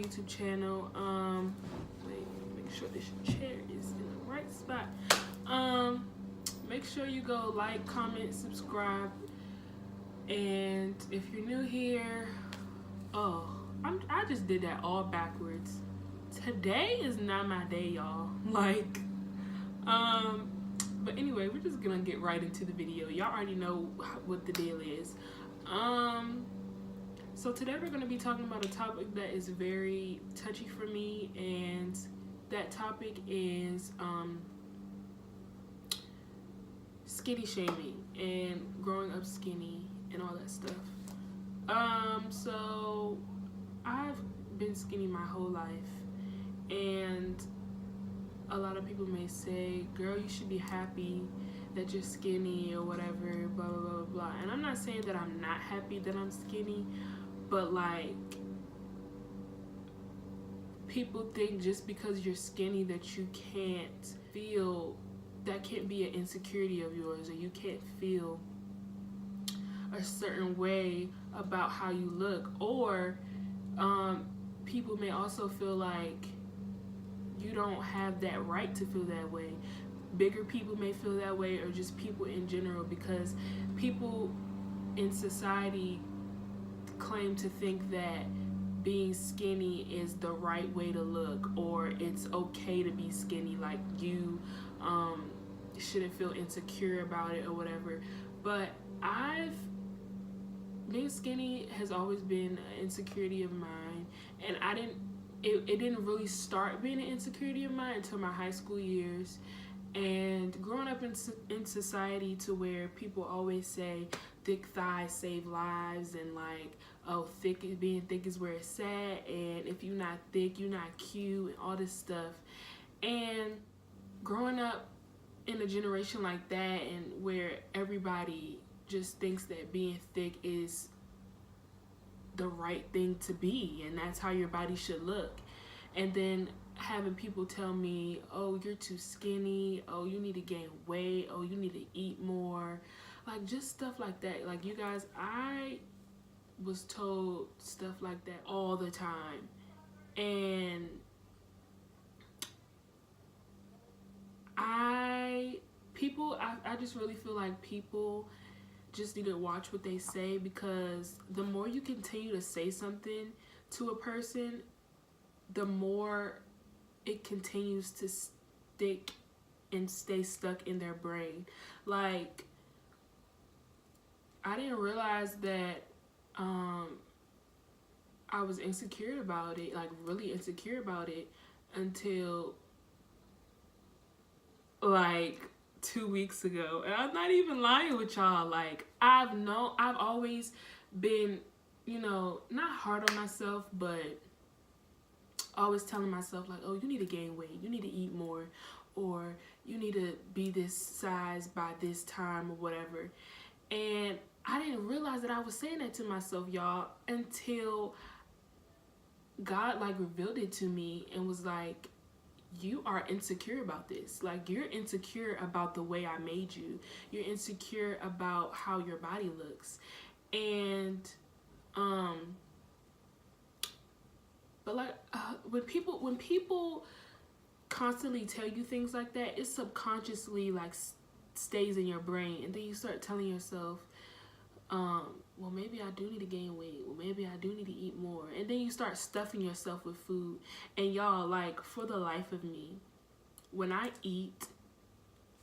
YouTube channel. Wait, make sure this chair is in the right spot. Make sure you go like, comment, subscribe, and if you're new here, I just did that all backwards. Today is not my day, y'all. Like, but anyway, we're just gonna get right into the video. Y'all already know what the deal is. So today we're gonna be talking about a topic that is very touchy for me, and that topic is skinny shaming and growing up skinny and all that stuff. So I've been skinny my whole life, and a lot of people may say, girl, you should be happy that you're skinny or whatever, blah blah blah blah. And I'm not saying that I'm not happy that I'm skinny, but like, people think just because you're skinny that you can't feel, that can't be an insecurity of yours, or you can't feel a certain way about how you look. Or people may also feel like you don't have that right to feel that way. Bigger people may feel that way, or just people in general, because people in society claim to think that being skinny is the right way to look, or it's okay to be skinny, like you shouldn't feel insecure about it or whatever. But being skinny has always been an insecurity of mine, and it didn't really start being an insecurity of mine until my high school years. And growing up in society, to where people always say thick thighs save lives, and like, oh, being thick is where it's at, and if you're not thick, you're not cute, and all this stuff. And growing up in a generation like that, and where everybody just thinks that being thick is the right thing to be, and that's how your body should look. And then having people tell me, oh, you're too skinny, oh, you need to gain weight, oh, you need to eat more, like just stuff like that. Like, you guys, I was told stuff like that all the time, and I just really feel like people just need to watch what they say, because the more you continue to say something to a person, the more it continues to stick and stay stuck in their brain. Like, I didn't realize that I was insecure about it, like really insecure about it, until like 2 weeks ago. And I'm not even lying with y'all. Like, I've always been, not hard on myself, but always telling myself like, oh, you need to gain weight, you need to eat more, or you need to be this size by this time, or whatever. And I didn't realize that I was saying that to myself, y'all, until God like revealed it to me and was like, you are insecure about this. Like, you're insecure about the way I made you. You're insecure about how your body looks. And but like, when people constantly tell you things like that, it subconsciously like stays in your brain, and then you start telling yourself, well, maybe I do need to gain weight, well, maybe I do need to eat more, and then you start stuffing yourself with food. And y'all, like, for the life of me, when I eat,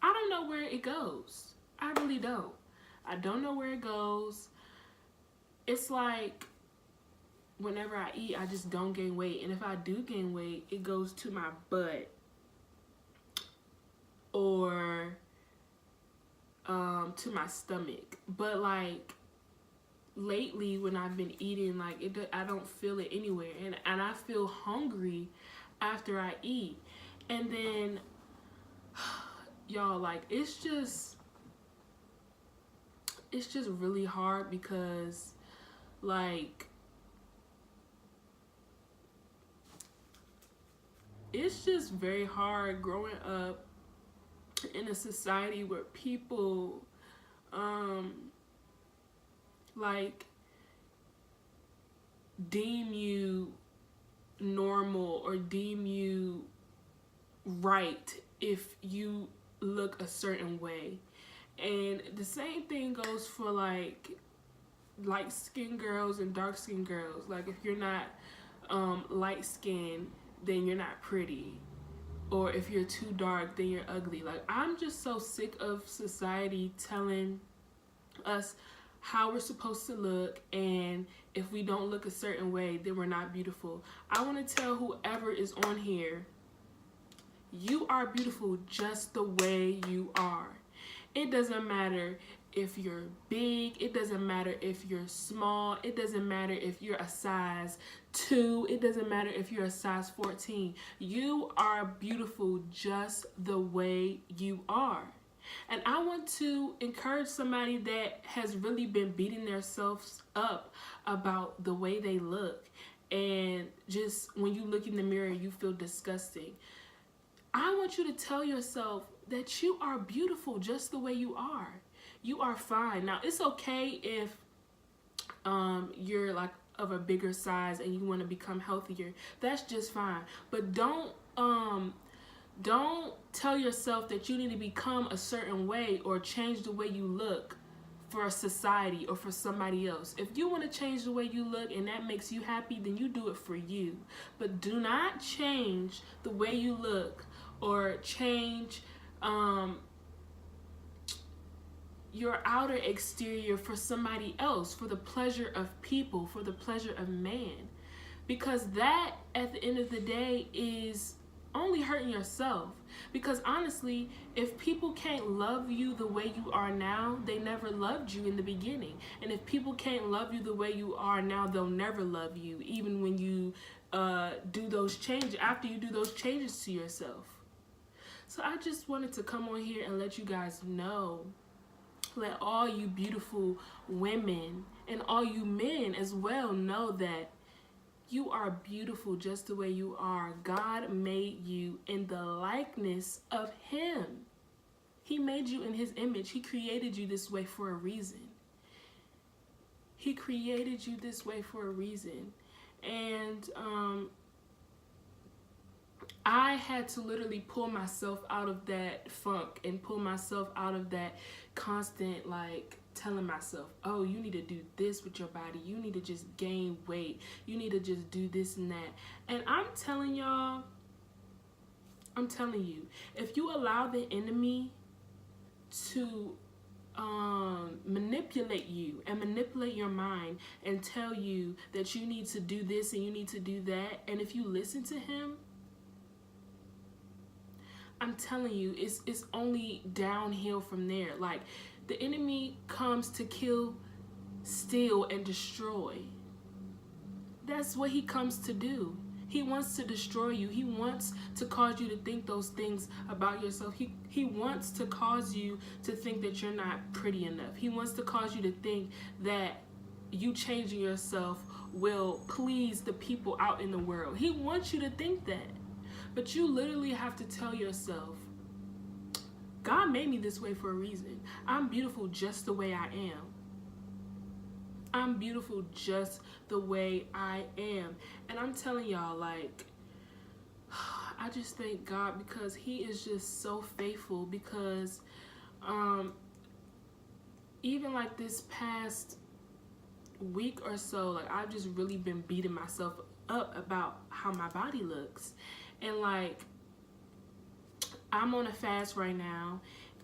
I don't know where it goes. I really don't. I don't know where it goes. It's like, whenever I eat, I just don't gain weight. And if I do gain weight, it goes to my butt, or to my stomach. But like, lately when I've been eating, like, I don't feel it anywhere, and I feel hungry after I eat. And then y'all, like, it's just really hard, because like, it's just very hard growing up in a society where people like deem you normal or deem you right if you look a certain way. And the same thing goes for like light skinned girls and dark skinned girls. Like if you're not light skinned, then you're not pretty. Or if you're too dark, then you're ugly. Like, I'm just so sick of society telling us how we're supposed to look, and if we don't look a certain way, then we're not beautiful. I want to tell whoever is on here, you are beautiful just the way you are. It doesn't matter if you're big, it doesn't matter if you're small, it doesn't matter if you're a size 2, it doesn't matter if you're a size 14. You are beautiful just the way you are. And I want to encourage somebody that has really been beating themselves up about the way they look, and just when you look in the mirror you feel disgusting. I want you to tell yourself that you are beautiful just the way you are. You are fine. Now, it's okay if you're like of a bigger size and you want to become healthier. That's just fine. But don't tell yourself that you need to become a certain way or change the way you look for society or for somebody else. If you want to change the way you look and that makes you happy, then you do it for you. But do not change the way you look or change your outer exterior for somebody else, for the pleasure of people, for the pleasure of man. Because that, at the end of the day, is only hurting yourself. Because honestly, if people can't love you the way you are now, they never loved you in the beginning. And if people can't love you the way you are now, they'll never love you, even when you do those changes, after you do those changes to yourself. So I just wanted to come on here and let you guys know, let all you beautiful women and all you men as well know that you are beautiful just the way you are. God made you in the likeness of Him. He made you in His image. He created you this way for a reason. He created you this way for a reason. And I had to literally pull myself out of that funk and pull myself out of that constant, like, telling myself, oh, you need to do this with your body. You need to just gain weight. You need to just do this and that. And I'm telling y'all, I'm telling you, if you allow the enemy to manipulate you and manipulate your mind and tell you that you need to do this and you need to do that, and if you listen to him, I'm telling you, it's only downhill from there. Like, the enemy comes to kill, steal, and destroy. That's what he comes to do. He wants to destroy you. He wants to cause you to think those things about yourself. He wants to cause you to think that you're not pretty enough. He wants to cause you to think that you changing yourself will please the people out in the world. He wants you to think that. But you literally have to tell yourself, God made me this way for a reason. I'm beautiful just the way I am. I'm beautiful just the way I am. And I'm telling y'all, like, I just thank God because he is just so faithful. Because even like this past week or so, like, I've just really been beating myself up about how my body looks. And like, I'm on a fast right now,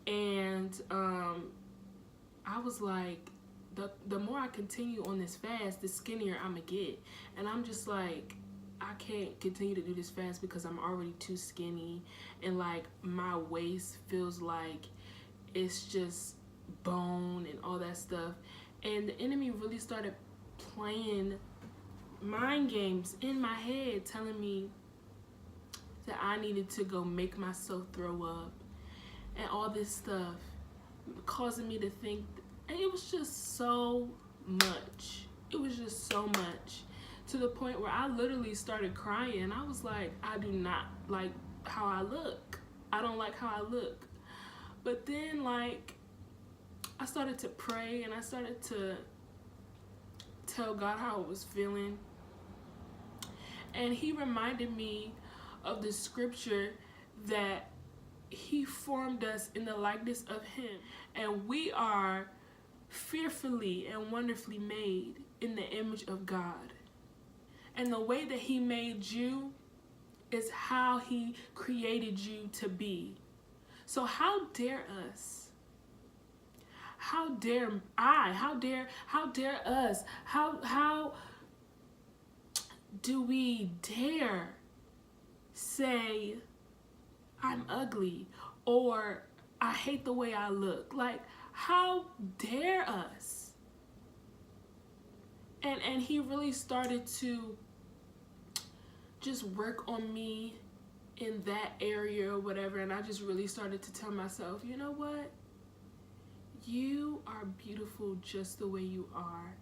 and I was like, the more I continue on this fast, the skinnier I'm gonna get. And I'm just like, I can't continue to do this fast because I'm already too skinny, and like my waist feels like it's just bone and all that stuff. And the enemy really started playing mind games in my head, telling me that I needed to go make myself throw up and all this stuff, causing me to think, and it was just so much. It was just so much, to the point where I literally started crying. I was like, I do not like how I look. I don't like how I look. But then, like, I started to pray and I started to tell God how I was feeling. And he reminded me of the scripture that he formed us in the likeness of him. And we are fearfully and wonderfully made in the image of God. And the way that he made you is how he created you to be. So how dare us? How dare I? How dare us? How do we dare say I'm ugly or I hate the way I look? Like, how dare us? And he really started to just work on me in that area or whatever, and I just really started to tell myself, you know what? You are beautiful just the way you are.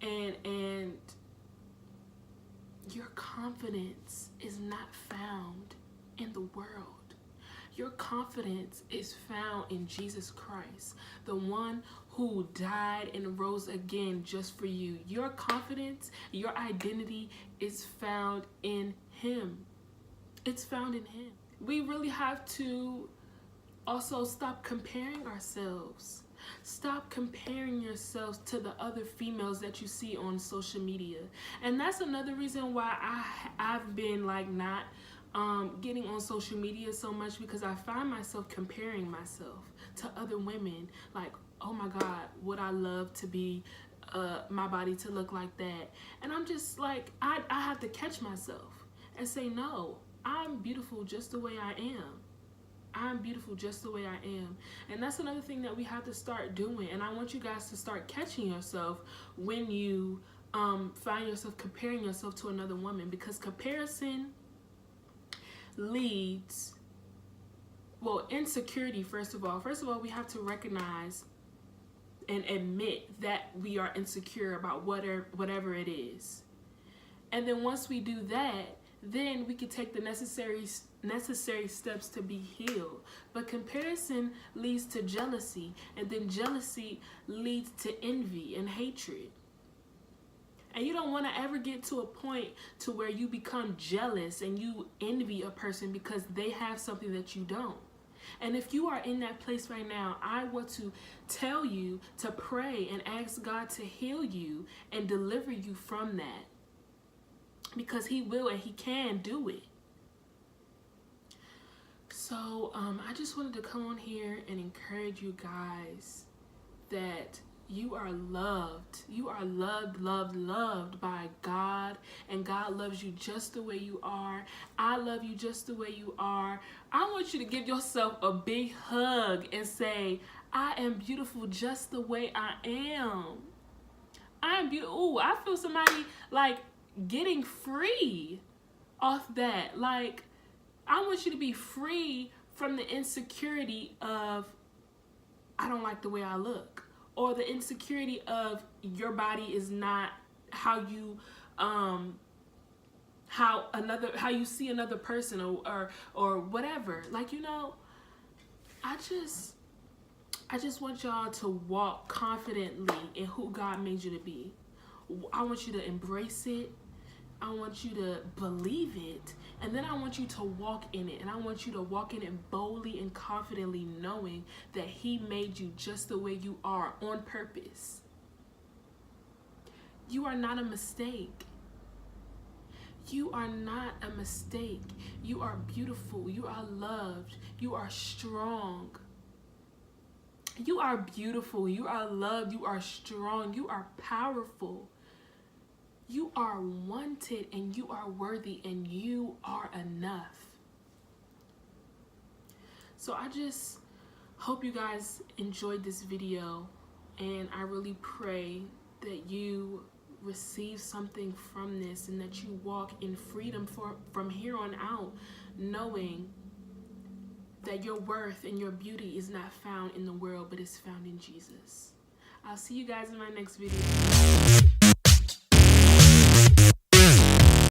And your confidence is not found in the world. Your confidence is found in Jesus Christ, the one who died and rose again just for you. Your confidence, your identity is found in him. It's found in him. We really have to also stop comparing ourselves. Stop comparing yourselves to the other females that you see on social media. And that's another reason why I've been like not getting on social media so much, because I find myself comparing myself to other women. Like, oh my God, would I love to be my body to look like that? And I'm just like, I have to catch myself and say, no, I'm beautiful just the way I am. I'm beautiful just the way I am. And that's another thing that we have to start doing. And I want you guys to start catching yourself when you find yourself comparing yourself to another woman, because comparison leads, well, insecurity. First of all, we have to recognize and admit that we are insecure about whatever it is. And then once we do that, then we can take the necessary steps to be healed. But comparison leads to jealousy, and then jealousy leads to envy and hatred. And you don't want to ever get to a point to where you become jealous and you envy a person because they have something that you don't. And if you are in that place right now, I want to tell you to pray and ask God to heal you and deliver you from that. Because he will and he can do it. So I just wanted to come on here and encourage you guys that you are loved. You are loved by God, and God loves you just the way you are. I love you just the way you are. I want you to give yourself a big hug and say, I am beautiful just the way I am. I'm beautiful. Ooh, I feel somebody like getting free off that. Like, I want you to be free from the insecurity of I don't like the way I look, or the insecurity of your body is not how you how you see another person, or whatever. Like, you know, I just want y'all to walk confidently in who God made you to be. I want you to embrace it. I want you to believe it. And then I want you to walk in it. And I want you to walk in it boldly and confidently, knowing that he made you just the way you are on purpose. You are not a mistake. You are not a mistake. You are beautiful. You are loved. You are strong. You are beautiful. You are loved. You are strong. You are powerful. You are wanted, and you are worthy, and you are enough. So I just hope you guys enjoyed this video, and I really pray that you receive something from this and that you walk in freedom from here on out, knowing that your worth and your beauty is not found in the world, but is found in Jesus. I'll see you guys in my next video.